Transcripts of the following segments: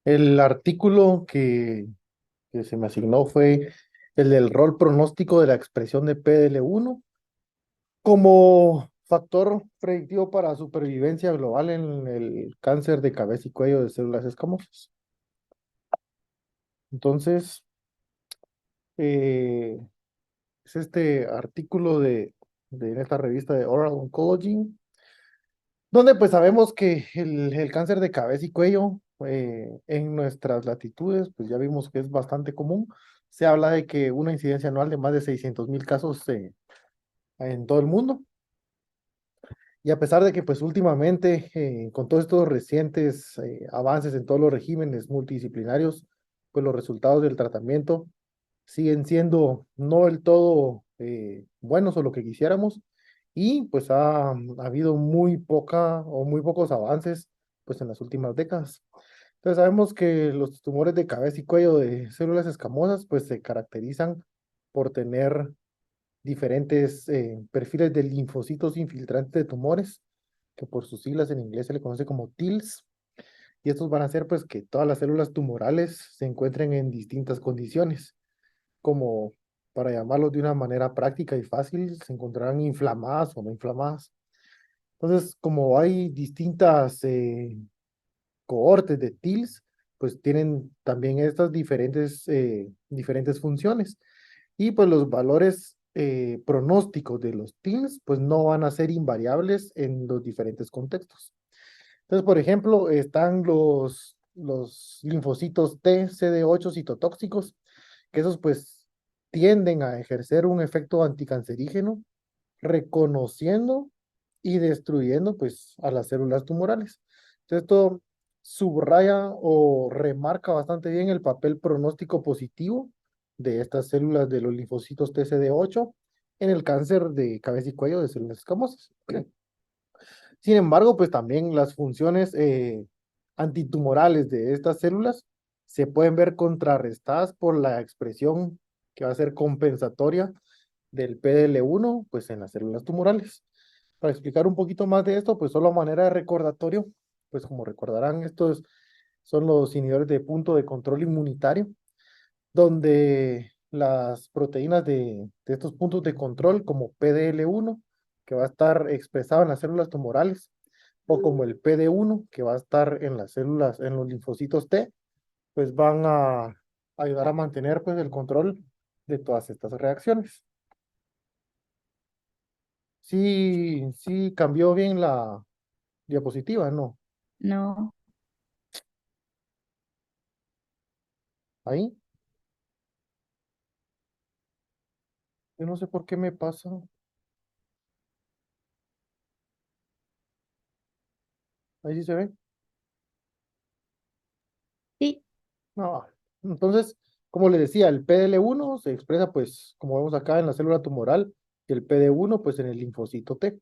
El artículo que se me asignó fue el del rol pronóstico de la expresión de PDL1 como factor predictivo para supervivencia global en el cáncer de cabeza y cuello de células escamosas. Entonces, eh, es este artículo de esta revista de Oral Oncology, donde pues sabemos que el cáncer de cabeza y cuello en nuestras latitudes, pues ya vimos que es bastante común. Se habla de que una incidencia anual de más de 600,000 casos en todo el mundo. Y a pesar de que pues últimamente, con todos estos recientes avances en todos los regímenes multidisciplinarios, pues los resultados del tratamiento siguen siendo no del todo buenos o lo que quisiéramos, y pues ha habido muy poca o muy pocos avances pues en las últimas décadas. Entonces sabemos que los tumores de cabeza y cuello de células escamosas pues se caracterizan por tener diferentes perfiles de linfocitos infiltrantes de tumores, que por sus siglas en inglés se le conoce como TILs, y estos van a hacer pues que todas las células tumorales se encuentren en distintas condiciones, como para llamarlos de una manera práctica y fácil, se encontrarán inflamadas o no inflamadas. Entonces, como hay distintas cohortes de TILs, pues tienen también estas diferentes funciones. Y pues los valores pronósticos de los TILs, pues no van a ser invariables en los diferentes contextos. Entonces, por ejemplo, están los linfocitos T, CD8 citotóxicos, que esos pues tienden a ejercer un efecto anticancerígeno, reconociendo y destruyendo pues a las células tumorales. Entonces, esto subraya o remarca bastante bien el papel pronóstico positivo de estas células de los linfocitos TCD8 en el cáncer de cabeza y cuello de células escamosas. Sin embargo, pues también las funciones antitumorales de estas células se pueden ver contrarrestadas por la expresión que va a ser compensatoria del PDL1 pues en las células tumorales. Para explicar un poquito más de esto, pues solo a manera de recordatorio, pues como recordarán, estos son los inhibidores de punto de control inmunitario, donde las proteínas de estos puntos de control, como PDL1, que va a estar expresado en las células tumorales, o como el PD1, que va a estar en las células, en los linfocitos T, pues van a ayudar a mantener pues el control de todas estas reacciones. Sí, sí cambió bien la diapositiva, ¿no? No, Ahí, yo no sé por qué me pasa. Ahí sí se ve. sí, No. Entonces, como le decía, el PDL1 se expresa, pues, como vemos acá en la célula tumoral, y el PD1, pues, en el linfocito T.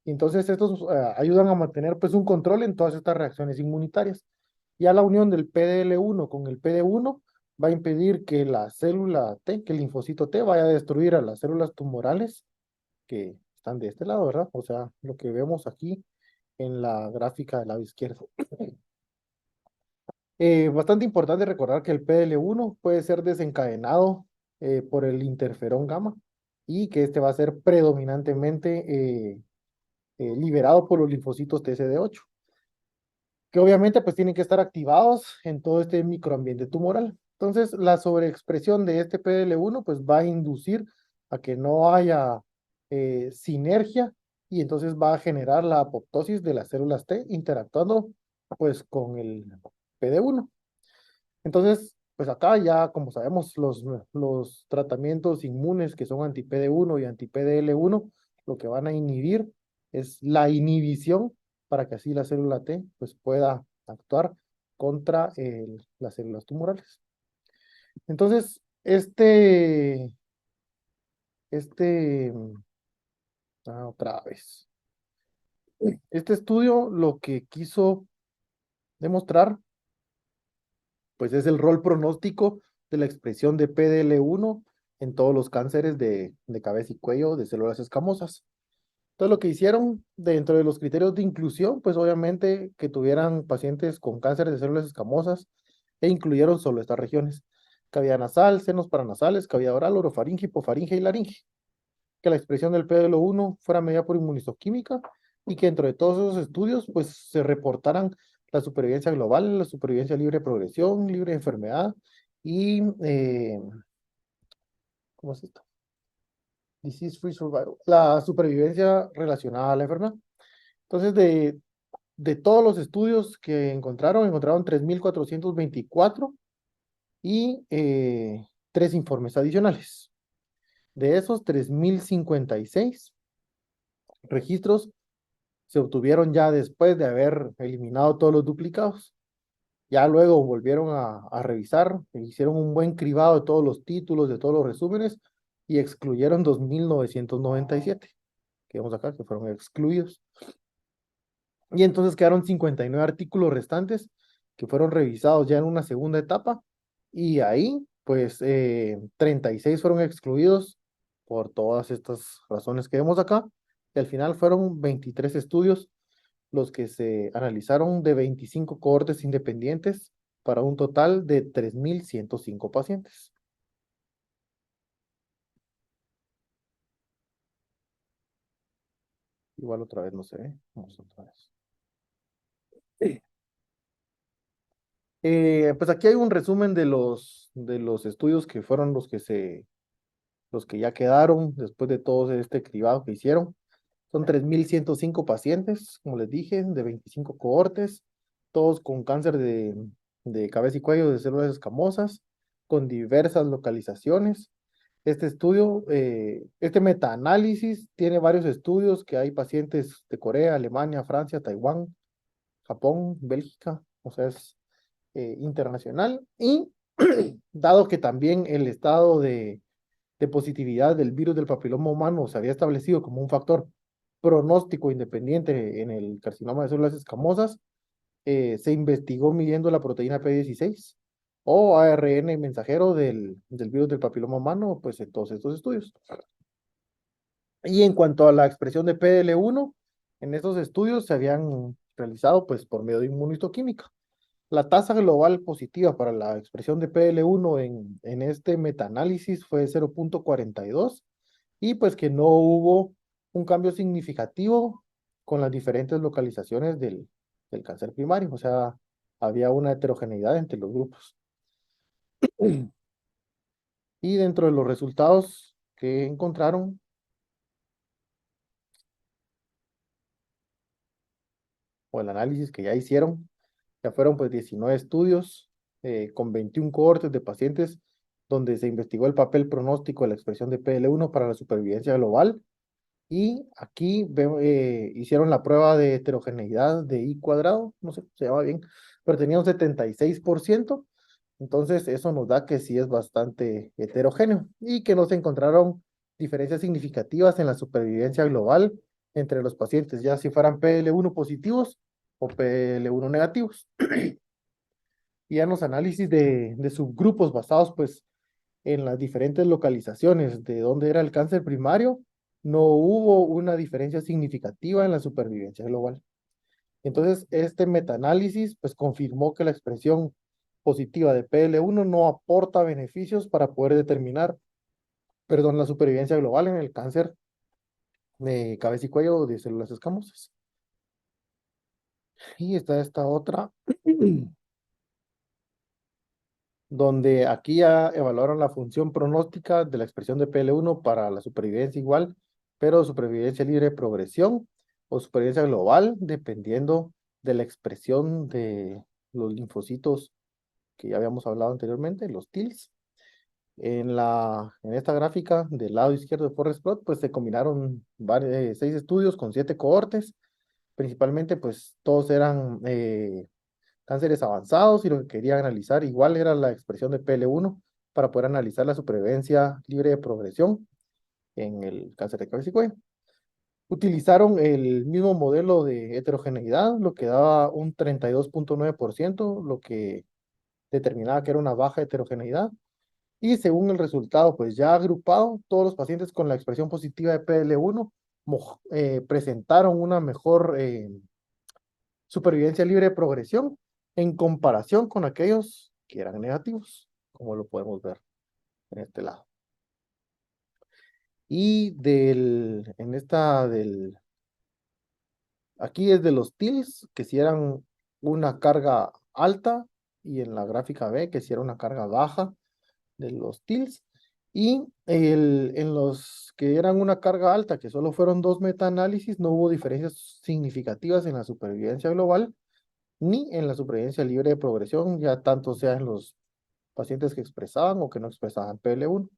Y entonces, estos ayudan a mantener, pues, un control en todas estas reacciones inmunitarias. Ya la unión del PDL1 con el PD1 va a impedir que la célula T, que el linfocito T, vaya a destruir a las células tumorales que están de este lado, ¿verdad? O sea, lo que vemos aquí en la gráfica del lado izquierdo. Bastante importante recordar que el PDL1 puede ser desencadenado por el interferón gamma y que este va a ser predominantemente liberado por los linfocitos TCD8, que obviamente pues tienen que estar activados en todo este microambiente tumoral. Entonces, la sobreexpresión de este PDL1 pues va a inducir a que no haya sinergia, y entonces va a generar la apoptosis de las células T interactuando pues con el PD1. Entonces, pues acá ya, como sabemos, los tratamientos inmunes que son anti-PD1 y anti-PDL1, lo que van a inhibir es la inhibición para que así la célula T pues, pueda actuar contra las células tumorales. Entonces, otra vez, este estudio lo que quiso demostrar pues es el rol pronóstico de la expresión de PDL1 en todos los cánceres de cabeza y cuello de células escamosas. Entonces lo que hicieron dentro de los criterios de inclusión, pues obviamente que tuvieran pacientes con cáncer de células escamosas e incluyeron solo estas regiones. Cavidad nasal, senos paranasales, cavidad oral, orofaringe, hipofaringe y laringe. Que la expresión del PDL1 fuera medida por inmunistoquímica y que dentro de todos esos estudios pues se reportaran la supervivencia global, la supervivencia libre de progresión, libre de enfermedad y, ¿cómo es esto? Disease free survival, la supervivencia relacionada a la enfermedad. Entonces, de todos los estudios que encontraron 3.424 y 3 informes adicionales. De esos 3.056 registros se obtuvieron ya después de haber eliminado todos los duplicados. Ya luego volvieron a revisar, hicieron un buen cribado de todos los títulos, de todos los resúmenes y excluyeron 2.997, que vemos acá, que fueron excluidos. Y entonces quedaron 59 artículos restantes que fueron revisados ya en una segunda etapa y ahí pues 36 fueron excluidos por todas estas razones que vemos acá y al final fueron 23 estudios los que se analizaron de 25 cohortes independientes para un total de 3.105 pacientes. Igual otra vez no se ve. Vamos otra vez. Sí. Pues aquí hay un resumen de los estudios que fueron los que ya quedaron después de todo este cribado que hicieron. Son 3.105 pacientes, como les dije, de 25 cohortes, todos con cáncer de cabeza y cuello de células escamosas, con diversas localizaciones. Este estudio, este metaanálisis tiene varios estudios que hay pacientes de Corea, Alemania, Francia, Taiwán, Japón, Bélgica, o sea, es internacional. Y dado que también el estado de positividad del virus del papiloma humano se había establecido como un factor pronóstico independiente en el carcinoma de células escamosas, se investigó midiendo la proteína P16 o ARN mensajero del virus del papiloma humano, pues en todos estos estudios. Y en cuanto a la expresión de PDL1, en estos estudios se habían realizado pues por medio de inmunistoquímica. La tasa global positiva para la expresión de PL1 en este metaanálisis fue 0.42 y pues que no hubo un cambio significativo con las diferentes localizaciones del cáncer primario, o sea, había una heterogeneidad entre los grupos. Y dentro de los resultados que encontraron, o el análisis que ya hicieron, ya fueron pues 19 estudios con 21 cohortes de pacientes donde se investigó el papel pronóstico de la expresión de PL1 para la supervivencia global. Y aquí hicieron la prueba de heterogeneidad de I cuadrado, no sé, se llama bien, pero tenía un 76%, entonces eso nos da que sí es bastante heterogéneo y que no se encontraron diferencias significativas en la supervivencia global entre los pacientes, ya si fueran PL1 positivos o PL1 negativos. Y en los análisis de subgrupos basados pues en las diferentes localizaciones de dónde era el cáncer primario, no hubo una diferencia significativa en la supervivencia global. Entonces, este metaanálisis pues confirmó que la expresión positiva de PL1 no aporta beneficios para poder determinar, perdón, la supervivencia global en el cáncer de cabeza y cuello de células escamosas. Y está esta otra donde aquí ya evaluaron la función pronóstica de la expresión de PL1 para la supervivencia igual, pero supervivencia libre de progresión o supervivencia global, dependiendo de la expresión de los linfocitos que ya habíamos hablado anteriormente, los TILs. En esta gráfica del lado izquierdo de Forest Plot, pues se combinaron 6 estudios con 7 cohortes, principalmente pues todos eran cánceres avanzados y lo que quería analizar igual era la expresión de PL1 para poder analizar la supervivencia libre de progresión en el cáncer de cabeza y cuello. Utilizaron el mismo modelo de heterogeneidad, lo que daba un 32.9%, lo que determinaba que era una baja heterogeneidad. Y según el resultado, pues ya agrupado, todos los pacientes con la expresión positiva de PL1 presentaron una mejor supervivencia libre de progresión en comparación con aquellos que eran negativos, como lo podemos ver en este lado. Y aquí es de los TILs, que si eran una carga alta, y en la gráfica B, que si era una carga baja de los TILs. Y en los que eran una carga alta, que solo fueron 2 metaanálisis, no hubo diferencias significativas en la supervivencia global, ni en la supervivencia libre de progresión, ya tanto sea en los pacientes que expresaban o que no expresaban PL1.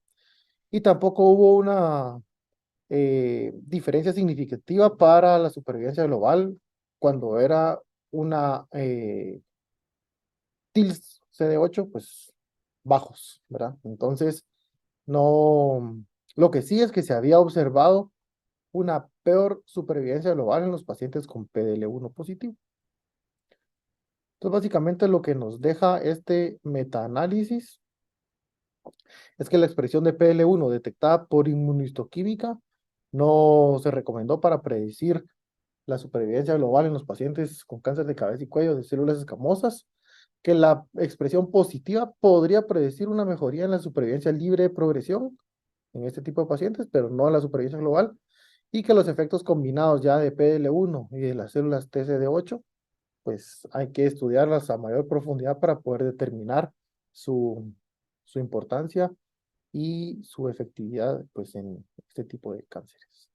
Y tampoco hubo una diferencia significativa para la supervivencia global cuando era una TILS CD8, pues bajos, ¿verdad? Entonces, no, lo que sí es que se había observado una peor supervivencia global en los pacientes con PDL1 positivo. Entonces, básicamente lo que nos deja este metaanálisis es que la expresión de PL1 detectada por inmunistoquímica no se recomendó para predecir la supervivencia global en los pacientes con cáncer de cabeza y cuello de células escamosas, que la expresión positiva podría predecir una mejoría en la supervivencia libre de progresión en este tipo de pacientes, pero no en la supervivencia global, y que los efectos combinados ya de PL1 y de las células TCD8, pues hay que estudiarlas a mayor profundidad para poder determinar su importancia y su efectividad, pues, en este tipo de cánceres.